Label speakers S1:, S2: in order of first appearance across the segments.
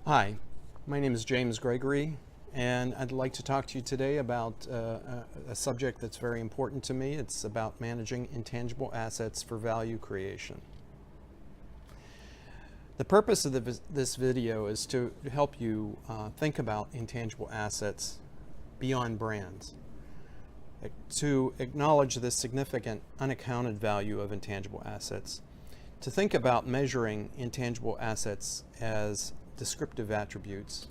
S1: Hi, my name is James Gregory, and I'd like to talk to you today about a subject that's very important to me. It's about managing intangible assets for value creation. The purpose of this video is to help you think about intangible assets beyond brands, to acknowledge the significant unaccounted value of intangible assets, to think about measuring intangible assets as descriptive attributes,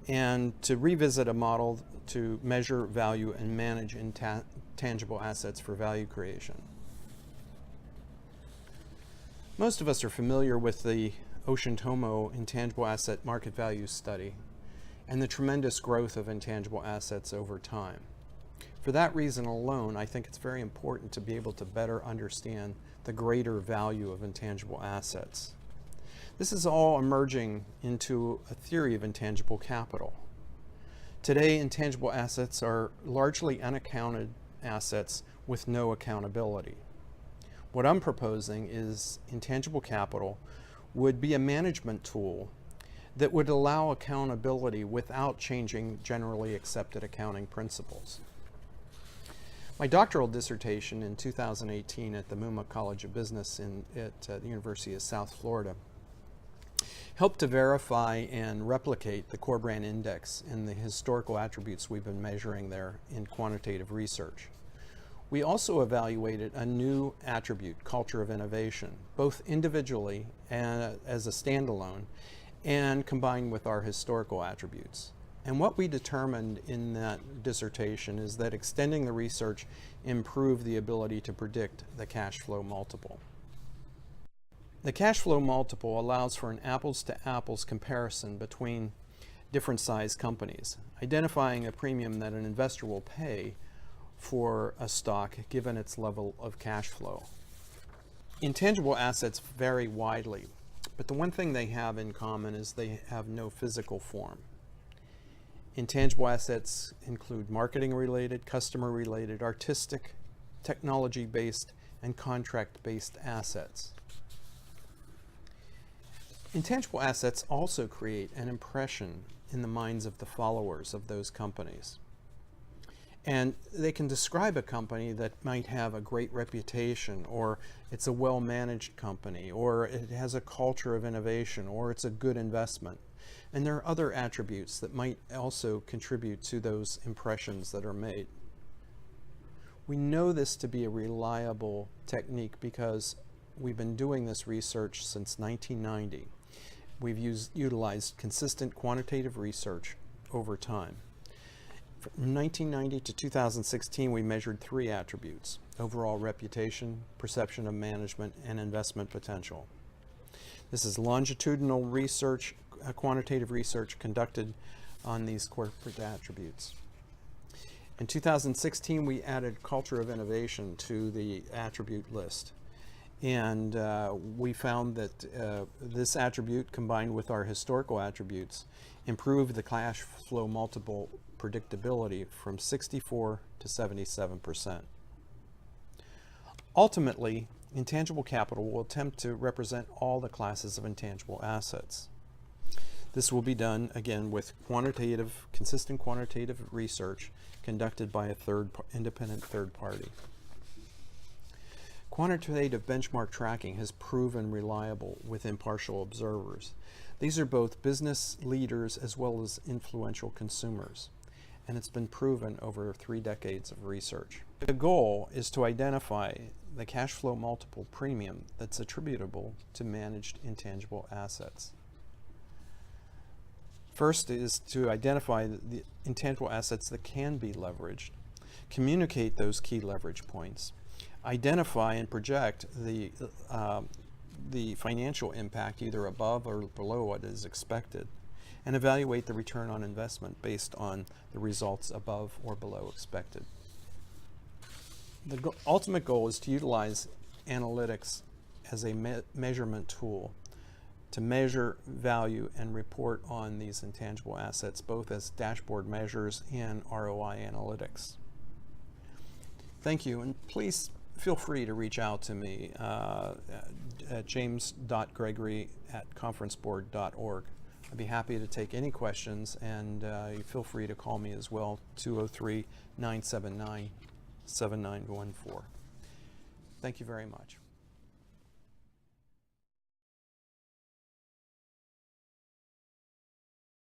S1: and to revisit a model to measure value and manage intangible assets for value creation. Most of us are familiar with the Ocean-Tomo Intangible Asset Market Value Study and the tremendous growth of intangible assets over time. For that reason alone, I think it's very important to be able to better understand the greater value of intangible assets. This is all emerging into a theory of intangible capital. Today, intangible assets are largely unaccounted assets with no accountability. What I'm proposing is intangible capital would be a management tool that would allow accountability without changing generally accepted accounting principles. My doctoral dissertation in 2018 at the Mumma College of Business at the University of South Florida helped to verify and replicate the core brand index and the historical attributes we've been measuring there in quantitative research. We also evaluated a new attribute, culture of innovation, both individually and as a standalone, and combined with our historical attributes. And what we determined in that dissertation is that extending the research improved the ability to predict the cash flow multiple. The cash flow multiple allows for an apples-to-apples comparison between different size companies, identifying a premium that an investor will pay for a stock given its level of cash flow. Intangible assets vary widely, but the one thing they have in common is they have no physical form. Intangible assets include marketing-related, customer-related, artistic, technology-based, and contract-based assets. Intangible assets also create an impression in the minds of the followers of those companies. And they can describe a company that might have a great reputation, or it's a well-managed company, or it has a culture of innovation, or it's a good investment. And there are other attributes that might also contribute to those impressions that are made. We know this to be a reliable technique because we've been doing this research since 1990. We've utilized consistent quantitative research over time. From 1990 to 2016, we measured 3 attributes: overall reputation, perception of management, and investment potential. This is longitudinal research, quantitative research conducted on these corporate attributes. In 2016, we added culture of innovation to the attribute list. And we found that this attribute, combined with our historical attributes, improved the cash flow multiple predictability from 64 to 77%. Ultimately, intangible capital will attempt to represent all the classes of intangible assets. This will be done, again, with consistent quantitative research conducted by a independent third party. Quantitative benchmark tracking has proven reliable with impartial observers. These are both business leaders as well as influential consumers, and it's been proven over 3 decades of research. The goal is to identify the cash flow multiple premium that's attributable to managed intangible assets. First is to identify the intangible assets that can be leveraged, communicate those key leverage points, identify and project the financial impact either above or below what is expected, and evaluate the return on investment based on the results above or below expected. The ultimate goal is to utilize analytics as a measurement tool to measure value and report on these intangible assets, both as dashboard measures and ROI analytics. Thank you, and please feel free to reach out to me at james.gregory@conferenceboard.org I'd be happy to take any questions, and you feel free to call me as well, 203-979-7914. Thank you very much.